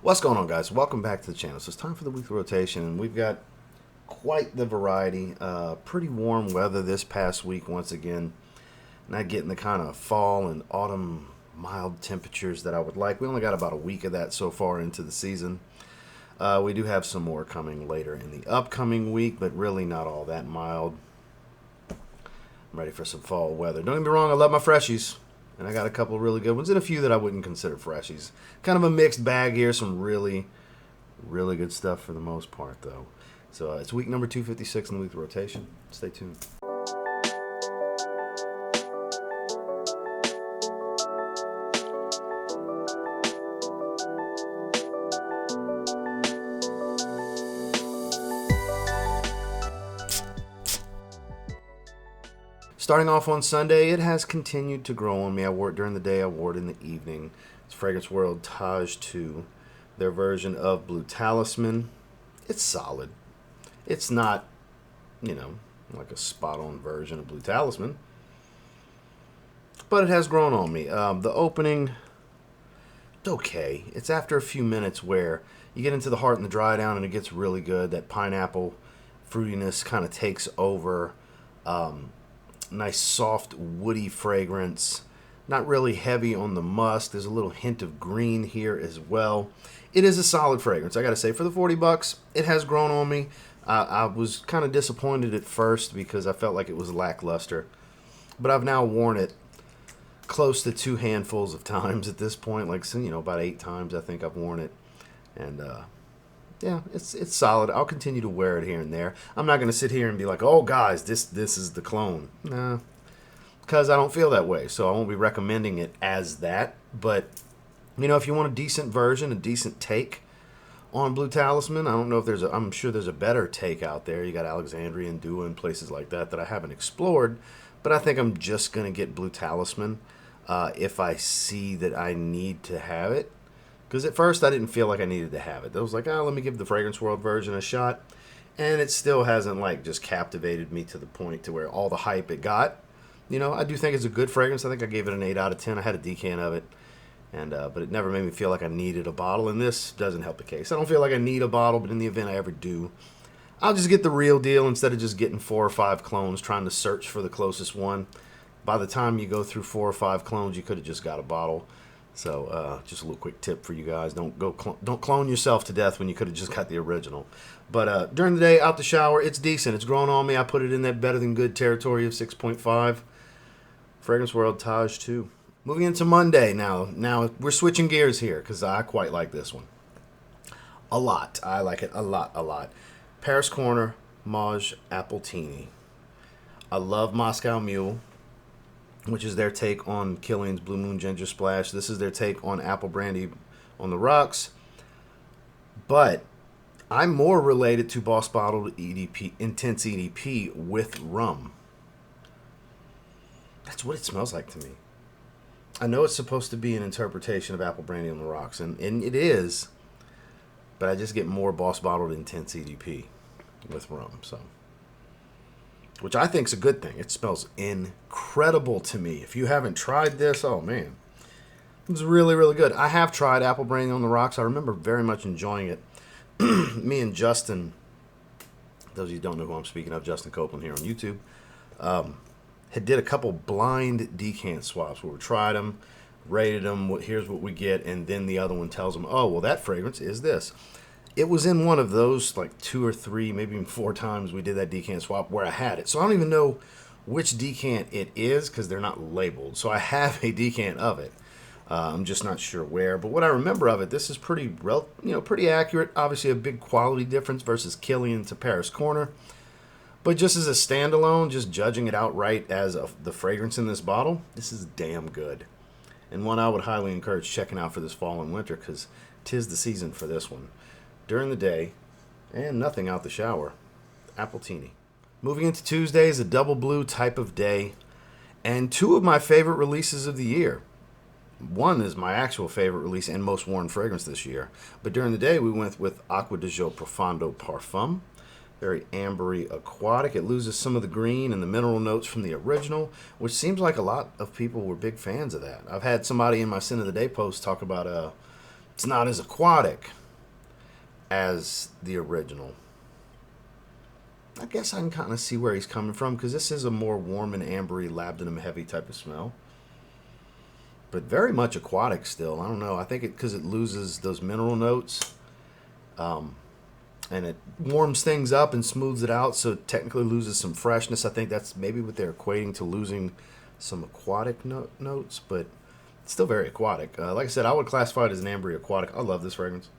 What's going on, guys? Welcome back to the channel. So it's time for the weekly rotation, and we've got quite the variety. Pretty warm weather this past week once again. Not getting the kind of fall and autumn mild temperatures that I would like. We only got about a week of that so far into the season. We do have some more coming later in the upcoming week, but really not all that mild. I'm ready for some fall weather. Don't get me wrong, I love my freshies. And I got a couple of really good ones and a few that I wouldn't consider freshies. Kind of a mixed bag here. Some really, really good stuff for the most part, though. So it's week number 256 in the weekly rotation. Stay tuned. Starting off on Sunday, it has continued to grow on me. I wore it during the day, I wore it in the evening. It's Fragrance World Taj 2, their version of Blue Talisman. It's solid. It's not, like a spot-on version of Blue Talisman. But it has grown on me. The opening, it's okay. It's after a few minutes where you get into the heart and the dry down and it gets really good. That pineapple fruitiness kind of takes over. Nice soft woody fragrance, not really heavy on the musk. There's a little hint of green here as well. It is a solid fragrance, I gotta say. For the $40, it has grown on me. I was kind of disappointed at first because I felt like it was lackluster, but I've now worn it close to 2 handfuls of times at this point, like about 8 times I think I've worn it. And yeah, it's solid. I'll continue to wear it here and there. I'm not going to sit here and be like, oh, guys, this is the clone. Nah, because I don't feel that way. So I won't be recommending it as that. But, if you want a decent version, a decent take on Blue Talisman, I don't know if I'm sure there's a better take out there. You got Alexandria and Dua and places like that I haven't explored. But I think I'm just going to get Blue Talisman if I see that I need to have it. Because at first I didn't feel like I needed to have it. I was like, let me give the Fragrance World version a shot. And it still hasn't just captivated me to the point to where all the hype it got. I do think it's a good fragrance. I think I gave it an 8 out of 10. I had a decant of it. And but it never made me feel like I needed a bottle. And this doesn't help the case. I don't feel like I need a bottle, but in the event I ever do, I'll just get the real deal instead of just getting 4 or 5 clones trying to search for the closest one. By the time you go through 4 or 5 clones, you could have just got a bottle. So just a little quick tip for you guys: don't clone yourself to death when you could have just got the original. But during the day, out the shower, it's decent. It's grown on me. I put it in that better than good territory of 6.5. Fragrance World Taj 2. Moving into Monday now. Now we're switching gears here because I quite like this one a lot. I like it a lot. Paris Corner Mawj Appletini. I love Moscow Mule, which is their take on Killian's Blue Moon Ginger Splash. This is their take on Apple Brandy on the Rocks. But I'm more related to Boss Bottled EDP, Intense EDP with rum. That's what it smells like to me. I know it's supposed to be an interpretation of Apple Brandy on the Rocks, and it is, but I just get more Boss Bottled Intense EDP with rum, so... which I think is a good thing. It smells incredible to me. If you haven't tried this, oh man, it's really, really good. I have tried Apple Brandy on the Rocks. I remember very much enjoying it. Me and Justin, those of you who don't know who I'm speaking of, Justin Copeland here on YouTube, had did a couple blind decant swaps where we tried them, rated them, here's what we get, and then the other one tells them, oh, well, that fragrance is this. It was in one of those, 2 or 3, maybe even 4 times we did that decant swap where I had it. So I don't even know which decant it is because they're not labeled. So I have a decant of it. I'm just not sure where. But what I remember of it, this is pretty accurate. Obviously a big quality difference versus Killian to Paris Corner. But just as a standalone, just judging it outright as the fragrance in this bottle, this is damn good. And one I would highly encourage checking out for this fall and winter because 'tis the season for this one. During the day, and nothing out the shower. Appletini. Moving into Tuesday is a double blue type of day, and 2 of my favorite releases of the year. One is my actual favorite release and most worn fragrance this year. But during the day, we went with Acqua Profondo Parfum. Very ambery aquatic. It loses some of the green and the mineral notes from the original, which seems like a lot of people were big fans of that. I've had somebody in my Sin of the Day post talk about It's not as aquatic as the original. I guess I can kind of see where he's coming from, because this is a more warm and ambery, labdanum heavy type of smell. But very much aquatic still. I don't know. I think because it loses those mineral notes. And it warms things up and smooths it out, so it technically loses some freshness. I think that's maybe what they're equating to losing some aquatic notes, but it's still very aquatic. Like I said, I would classify it as an ambery aquatic. I love this fragrance.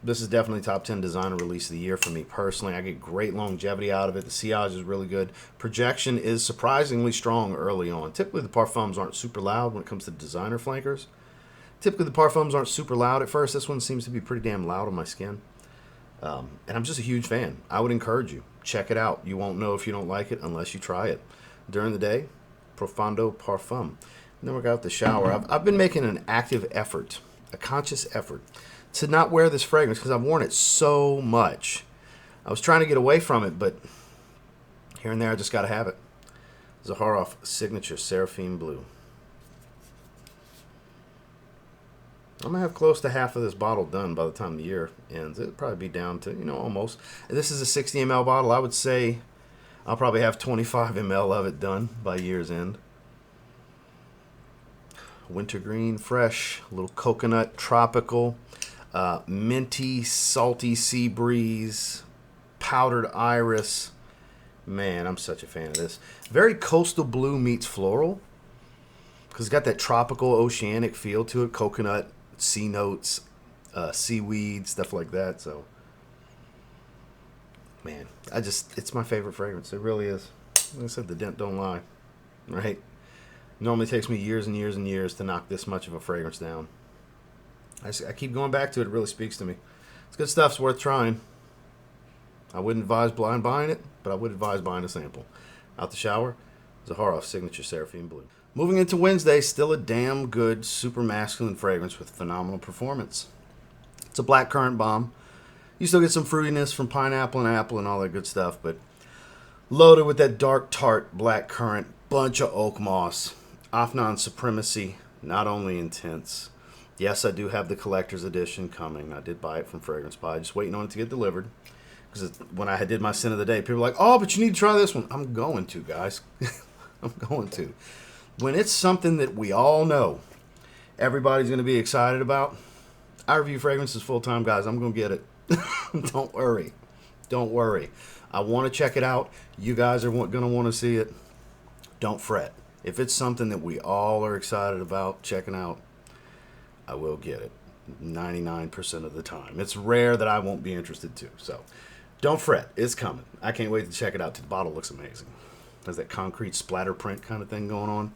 This is definitely top 10 designer release of the year for me personally. I get great longevity out of it. The sillage is really good. Projection is surprisingly strong early on. Typically, the Parfums aren't super loud when it comes to designer flankers. Typically, the Parfums aren't super loud at first. This one seems to be pretty damn loud on my skin. And I'm just a huge fan. I would encourage you. Check it out. You won't know if you don't like it unless you try it. During the day, Profondo Parfum. And then we got out the shower. I've been making an active effort, a conscious effort, to not wear this fragrance because I've worn it so much. I was trying to get away from it, but here and there I just got to have it. Zaharoff Signature Seraphim Blue. I'm going to have close to half of this bottle done by the time the year ends. It'll probably be down to, almost. This is a 60 ml bottle. I would say I'll probably have 25 ml of it done by year's end. Wintergreen, fresh, a little coconut, tropical, minty, salty sea breeze, powdered iris. Man, I'm such a fan of this. Very coastal blue meets floral, because it's got that tropical oceanic feel to it. Coconut, sea notes, seaweed, stuff like that. So, man, it's my favorite fragrance. It really is. Like I said, the dent don't lie, right? Normally takes me years and years and years to knock this much of a fragrance down. I keep going back to it. It really speaks to me. It's good stuff. It's worth trying. I wouldn't advise blind buying it, but I would advise buying a sample. Out the shower, Zaharoff Signature Seraphim Blue. Moving into Wednesday, still a damn good, super masculine fragrance with phenomenal performance. It's a blackcurrant bomb. You still get some fruitiness from pineapple and apple and all that good stuff, but loaded with that dark, tart blackcurrant, bunch of oak moss. Afnan Supremacy, not only intense. Yes, I do have the collector's edition coming. I did buy it from Fragrance Pie, just waiting on it to get delivered. Because when I did my scent of the day, people were like, oh, but you need to try this one. I'm going to, guys. I'm going to. When it's something that we all know everybody's going to be excited about, I review fragrances full-time, guys. I'm going to get it. Don't worry. Don't worry. I want to check it out. You guys are going to want to see it. Don't fret. If it's something that we all are excited about checking out, I will get it 99% of the time. It's rare that I won't be interested too. So don't fret. It's coming. I can't wait to check it out. The bottle looks amazing. Has that concrete splatter print kind of thing going on.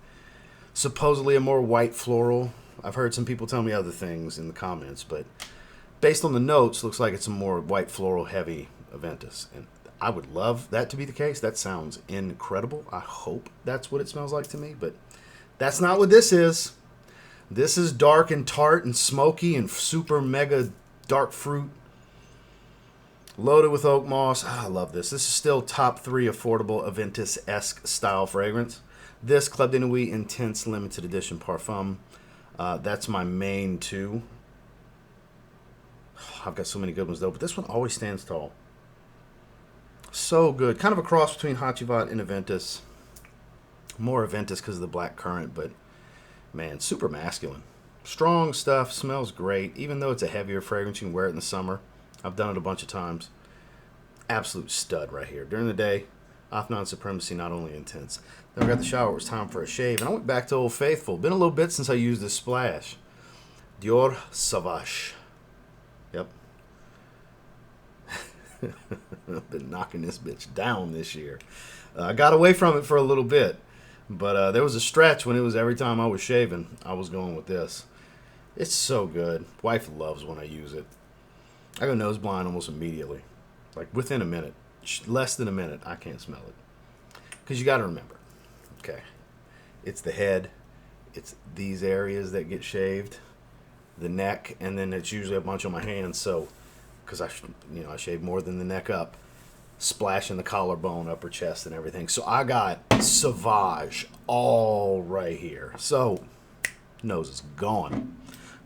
Supposedly a more white floral. I've heard some people tell me other things in the comments, but based on the notes, looks like it's a more white floral heavy Aventus. And I would love that to be the case. That sounds incredible. I hope that's what it smells like to me, but that's not what this is. This is dark and tart and smoky and super mega dark fruit. Loaded with oak moss. I love this. This is still top 3 affordable Aventus-esque style fragrance. This Club de Nuit Intense Limited Edition Parfum. That's my main 2. I've got so many good ones though, but this one always stands tall. So good. Kind of a cross between Hachivat and Aventus. More Aventus because of the black currant, but man, super masculine. Strong stuff. Smells great. Even though it's a heavier fragrance, you can wear it in the summer. I've done it a bunch of times. Absolute stud right here. During the day, Afnan Supremacy, not only intense. Then I got the shower. It was time for a shave. And I went back to Old Faithful. Been a little bit since I used this splash. Dior Sauvage. Yep. I've been knocking this bitch down this year. I got away from it for a little bit. But there was a stretch when it was every time I was shaving, I was going with this. It's so good. Wife loves when I use it. I go nose blind almost immediately. Like within a minute. Less than a minute, I can't smell it. Because you got to remember, okay, it's the head. It's these areas that get shaved. The neck. And then it's usually a bunch on my hands. So, because I shave more than the neck up. Splashing the collarbone, upper chest, and everything. So I got Sauvage all right here. So, nose is gone.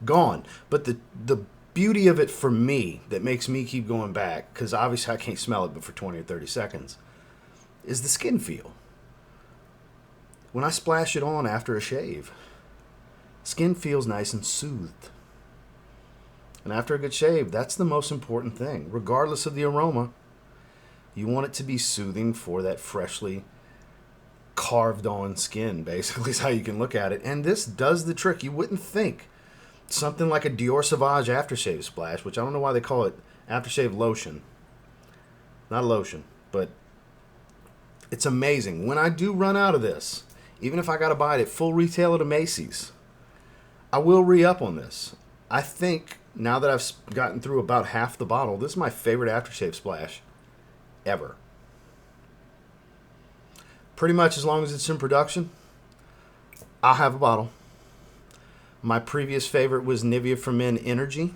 gone. But the beauty of it for me that makes me keep going back, because obviously I can't smell it but for 20 or 30 seconds, is the skin feel. When I splash it on after a shave, skin feels nice and soothed. And after a good shave, that's the most important thing. Regardless of the aroma, you want it to be soothing for that freshly carved on skin, basically is how you can look at it. And this does the trick. You wouldn't think something like a Dior Sauvage aftershave splash, which I don't know why they call it aftershave lotion. Not lotion, but it's amazing. When I do run out of this, even if I got to buy it at full retail at a Macy's, I will re-up on this. I think now that I've gotten through about half the bottle, this is my favorite aftershave splash ever. Pretty much as long as it's in production, I'll have a bottle. My previous favorite was Nivea for Men Energy.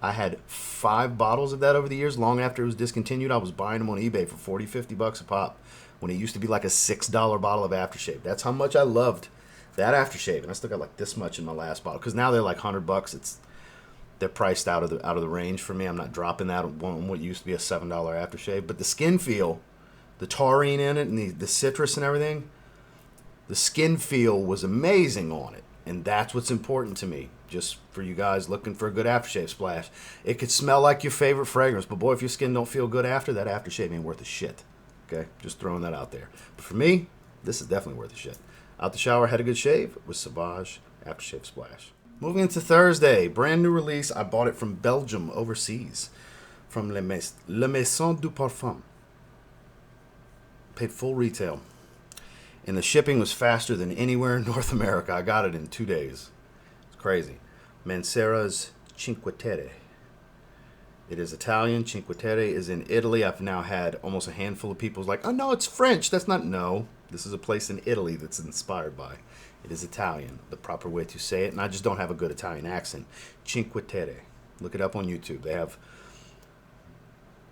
I had 5 bottles of that over the years. Long after it was discontinued, I was buying them on eBay for 40, 50 bucks a pop when it used to be like a $6 bottle of aftershave. That's how much I loved that aftershave. And I still got like this much in my last bottle because now they're like $100. They're priced out of the range for me. I'm not dropping that on what used to be a $7 aftershave. But the skin feel, the taurine in it and the citrus and everything, the skin feel was amazing on it. And that's what's important to me. Just for you guys looking for a good aftershave splash. It could smell like your favorite fragrance, but boy, if your skin don't feel good after, that aftershave ain't worth a shit. Okay? Just throwing that out there. But for me, this is definitely worth a shit. Out the shower, had a good shave with Sauvage aftershave splash. Moving into Thursday, brand new release. I bought it from Belgium overseas, from Le Maison du Parfum. Paid full retail. And the shipping was faster than anywhere in North America. I got it in 2 days. It's crazy. Mancera's Cinque Terre. It is Italian. Cinque Terre is in Italy. I've now had almost a handful of people like, oh no, it's French. That's not, no. This is a place in Italy that's inspired by. It is Italian, the proper way to say it. And I just don't have a good Italian accent. Cinque Terre. Look it up on YouTube. They have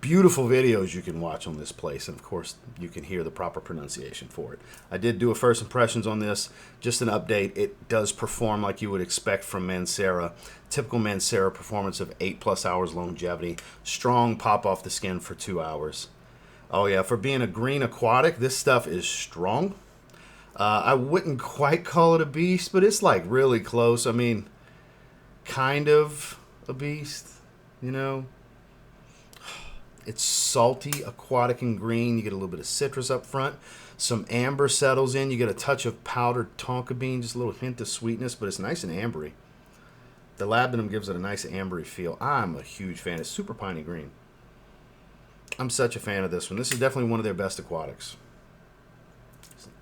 beautiful videos you can watch on this place, and of course you can hear the proper pronunciation for it. I did do a first impressions on this, just an update. It does perform like you would expect from Mancera. Typical Mancera performance of 8+ hours longevity, strong pop off the skin for 2 hours. Oh yeah, for being a green aquatic, this stuff is strong. I wouldn't quite call it a beast, but it's like really close. I mean, kind of a beast, you know. It's salty, aquatic, and green. You get a little bit of citrus up front. Some amber settles in. You get a touch of powdered tonka bean, just a little hint of sweetness, but it's nice and ambery. The labdanum gives it a nice ambery feel. I'm a huge fan. It's super piney green. I'm such a fan of this one. This is definitely one of their best aquatics.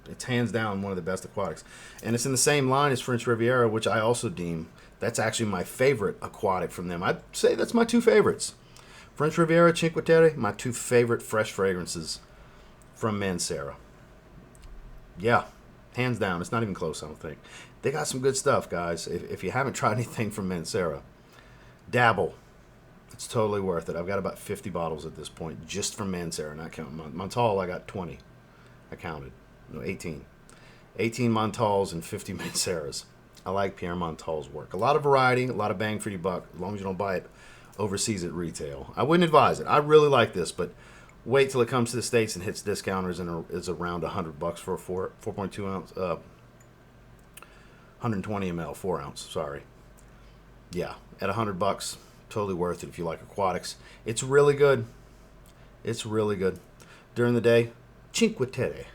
It's hands down one of the best aquatics. And it's in the same line as French Riviera, which I also deem that's actually my favorite aquatic from them. I'd say that's my 2 favorites. French Riviera, Cinque Terre, my 2 favorite fresh fragrances from Mancera. Yeah, hands down. It's not even close, I don't think. They got some good stuff, guys. If you haven't tried anything from Mancera, dabble. It's totally worth it. I've got about 50 bottles at this point, just from Mancera, not counting Montal. I got 20. I counted. No, 18. 18 Montals and 50 Manceras. I like Pierre Montal's work. A lot of variety, a lot of bang for your buck, as long as you don't buy it overseas at retail. I wouldn't advise it. I really like this, but wait till it comes to the States and hits discounters and is around $100 for a 4.2 ounce, 120 ml, 4 ounce. Sorry. Yeah, at $100, totally worth it if you like aquatics. It's really good. It's really good. During the day, Cinque Terre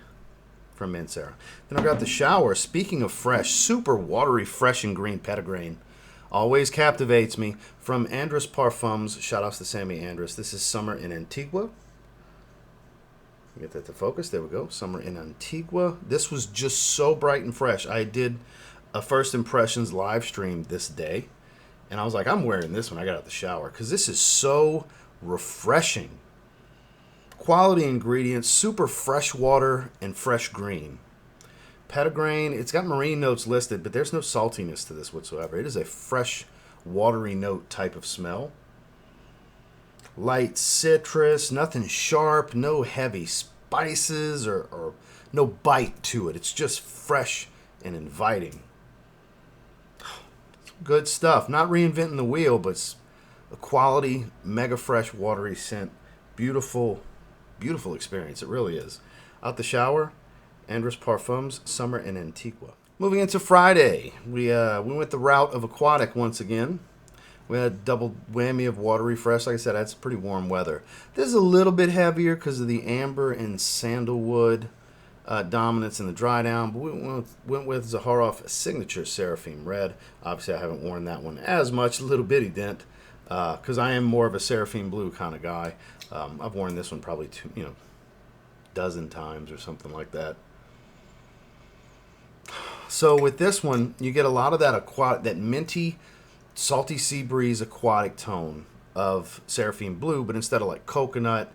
from Mancera. Then I've got the shower. Speaking of fresh, super watery, fresh and green petitgrain. Always captivates me. From Andraus Parfums. Shout outs to Sammy Andrus. This is Summer in Antigua. Get that to focus. There we go. Summer in Antigua. This was just so bright and fresh. I did a first impressions live stream this day. And I was like, I'm wearing this when I got out the shower. Because this is so refreshing. Quality ingredients. Super fresh water and fresh green. Petitgrain, it's got marine notes listed, but there's no saltiness to this whatsoever. It is a fresh, watery note type of smell. Light citrus, nothing sharp, no heavy spices or no bite to it. It's just fresh and inviting. It's Good stuff. Not reinventing the wheel, but a quality, mega fresh, watery scent. Beautiful, beautiful experience. It really is. Out the shower, Andraus Parfums, Summer in Antigua. Moving into Friday, we went the route of aquatic once again. We had a double whammy of watery fresh. Like I said, that's pretty warm weather. This is a little bit heavier because of the amber and sandalwood dominance in the dry down. But we went with Zaharoff Signature Seraphim Red. Obviously, I haven't worn that one as much. A little bitty dent because I am more of a Seraphim Blue kind of guy. I've worn this one probably dozen times or something like that. So with this one, you get a lot of that minty, salty sea breeze aquatic tone of Seraphim Blue, but instead of like coconut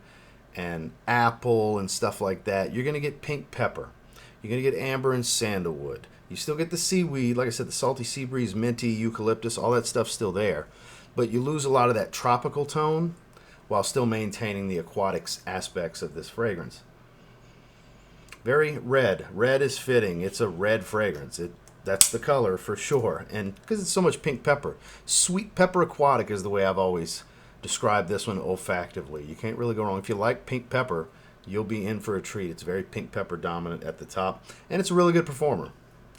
and apple and stuff like that, you're going to get pink pepper. You're going to get amber and sandalwood. You still get the seaweed, like I said, the salty sea breeze, minty, eucalyptus, all that stuff's still there. But you lose a lot of that tropical tone while still maintaining the aquatics aspects of this fragrance. Very red. Red is fitting. It's a red fragrance. That's the color for sure. And because it's so much pink pepper. Sweet pepper aquatic is the way I've always described this one olfactively. You can't really go wrong. If you like pink pepper, you'll be in for a treat. It's very pink pepper dominant at the top. And it's a really good performer,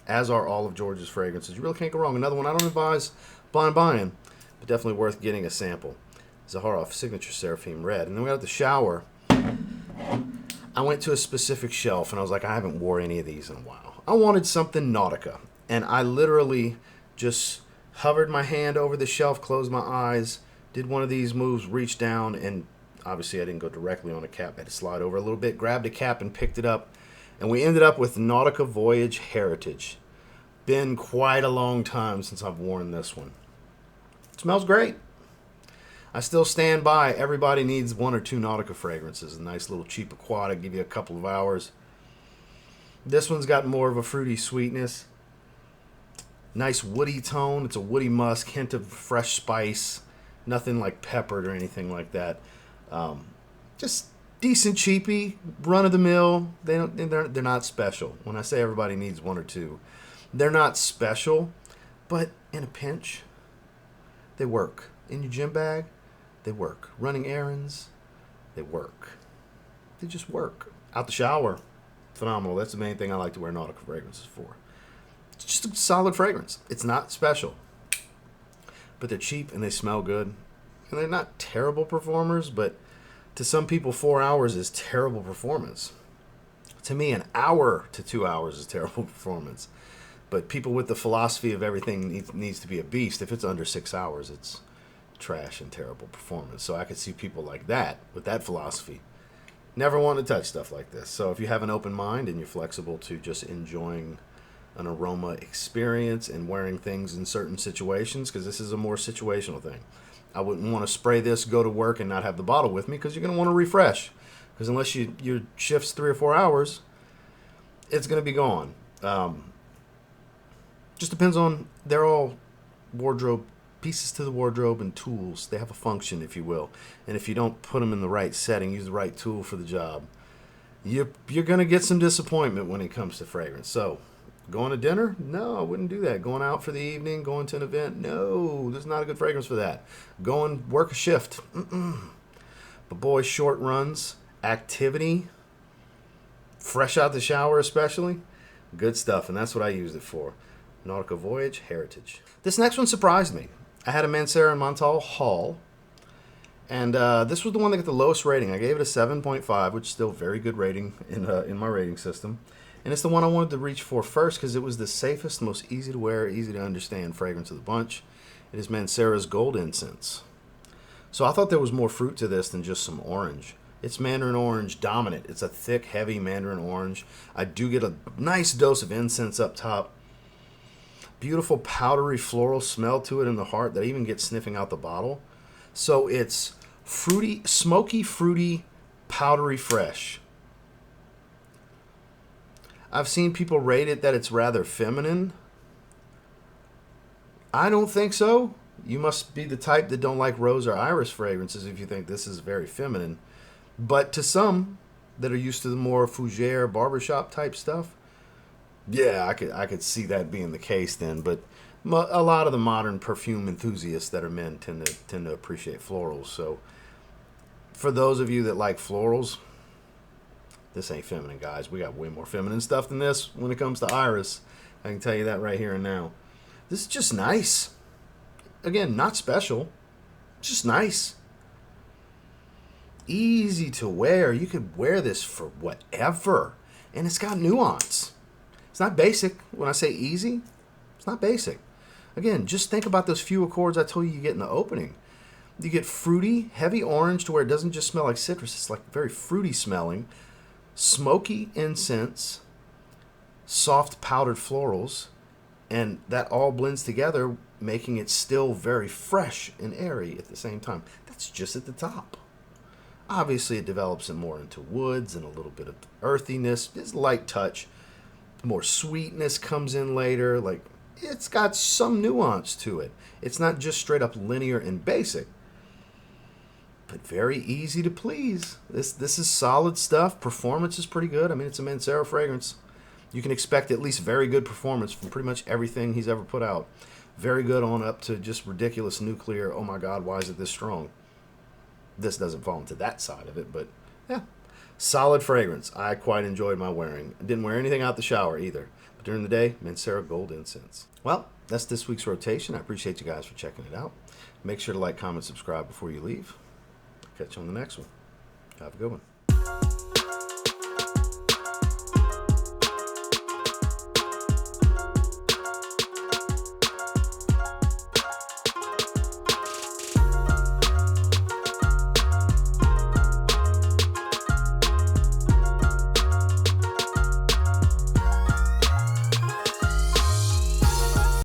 as are all of Giorgio's fragrances. You really can't go wrong. Another one I don't advise blind buying, but definitely worth getting a sample. Zaharoff Signature Seraphim Red. And then we got the shower. I went to a specific shelf and I was like, I haven't wore any of these in a while. I wanted something Nautica. And I literally just hovered my hand over the shelf, closed my eyes, did one of these moves, reached down, and obviously I didn't go directly on a cap. I had to slide over a little bit, grabbed a cap and picked it up. And we ended up with Nautica Voyage Heritage. Been quite a long time since I've worn this one. It smells great. I still stand by. Everybody needs one or two Nautica fragrances. A nice little cheap aquatic, give you a couple of hours. This one's got more of a fruity sweetness. Nice woody tone. It's a woody musk, hint of fresh spice. Nothing like peppered or anything like that. Just decent cheapy, run of the mill. They're not special. When I say everybody needs one or two, they're not special, but in a pinch, they work. In your gym bag, they work. Running errands, they work. They just work. Out the shower, phenomenal. That's the main thing I like to wear Nautica fragrances for. It's just a solid fragrance. It's not special, but they're cheap and they smell good. And they're not terrible performers, but to some people, 4 hours is terrible performance. To me, an hour to 2 hours is terrible performance. But people with the philosophy of everything needs to be a beast, if it's under 6 hours, it's trash and terrible performance. So I could see people like that, with that philosophy, never want to touch stuff like this. So if you have an open mind and you're flexible to just enjoying an aroma experience and wearing things in certain situations, because this is a more situational thing. I wouldn't want to spray this, go to work, and not have the bottle with me, because you're going to want to refresh. Because unless your shift's 3 or 4 hours, it's going to be gone. Just depends on, they're all wardrobe, pieces to the wardrobe and tools. They have a function, if you will. And if you don't put them in the right setting, use the right tool for the job, you're going to get some disappointment when it comes to fragrance. So, going to dinner? No, I wouldn't do that. Going out for the evening, going to an event? No, there's not a good fragrance for that. Going work a shift? But boy, short runs, activity, fresh out the shower especially, good stuff. And that's what I used it for. Nautica Voyage Heritage. This next one surprised me. I had a Mancera and Montal haul, and this was the one that got the lowest rating. I gave it a 7.5, which is still a very good rating in my rating system. And it's the one I wanted to reach for first because it was the safest, most easy to wear, easy to understand fragrance of the bunch. It is Mancera's Gold Incense. So I thought there was more fruit to this than just some orange. It's mandarin orange dominant. It's a thick, heavy mandarin orange. I do get a nice dose of incense up top. Beautiful powdery floral smell to it in the heart that I even get sniffing out the bottle. So it's fruity, smoky, fruity, powdery fresh. I've seen people rate it that it's rather feminine. I don't think so. You must be the type that don't like rose or iris fragrances if you think this is very feminine. But to some that are used to the more fougere barbershop type stuff, yeah, I could see that being the case then. But A lot of the modern perfume enthusiasts that are men tend to appreciate florals. So for those of you that like florals, this ain't feminine, guys. We got way more feminine stuff than this when it comes to Iris. I can tell you that right here and now. This is just nice. Again, not special. Just nice. Easy to wear. You could wear this for whatever. And it's got nuance. It's not basic. When I say easy, it's not basic. Again, just think about those few accords I told you get in the opening. You get fruity, heavy orange to where it doesn't just smell like citrus. It's like very fruity smelling. Smoky incense, soft powdered florals, and that all blends together, making it still very fresh and airy at the same time. That's just at the top. Obviously, it develops it more into woods and a little bit of earthiness. This light touch, more sweetness comes in later. Like, it's got some nuance to it. It's not just straight up linear and basic, but very easy to please. This is solid stuff. Performance is pretty good. I mean, it's a Mancera fragrance. You can expect at least very good performance from pretty much everything he's ever put out. Very good on up to just ridiculous nuclear. Oh my God, why is it this strong? This doesn't fall into that side of it, but yeah. Solid fragrance. I quite enjoyed my wearing. I didn't wear anything out the shower either. But during the day, Mancera Gold Incense. Well, that's this week's rotation. I appreciate you guys for checking it out. Make sure to like, comment, subscribe before you leave. Catch you on the next one. Have a good one.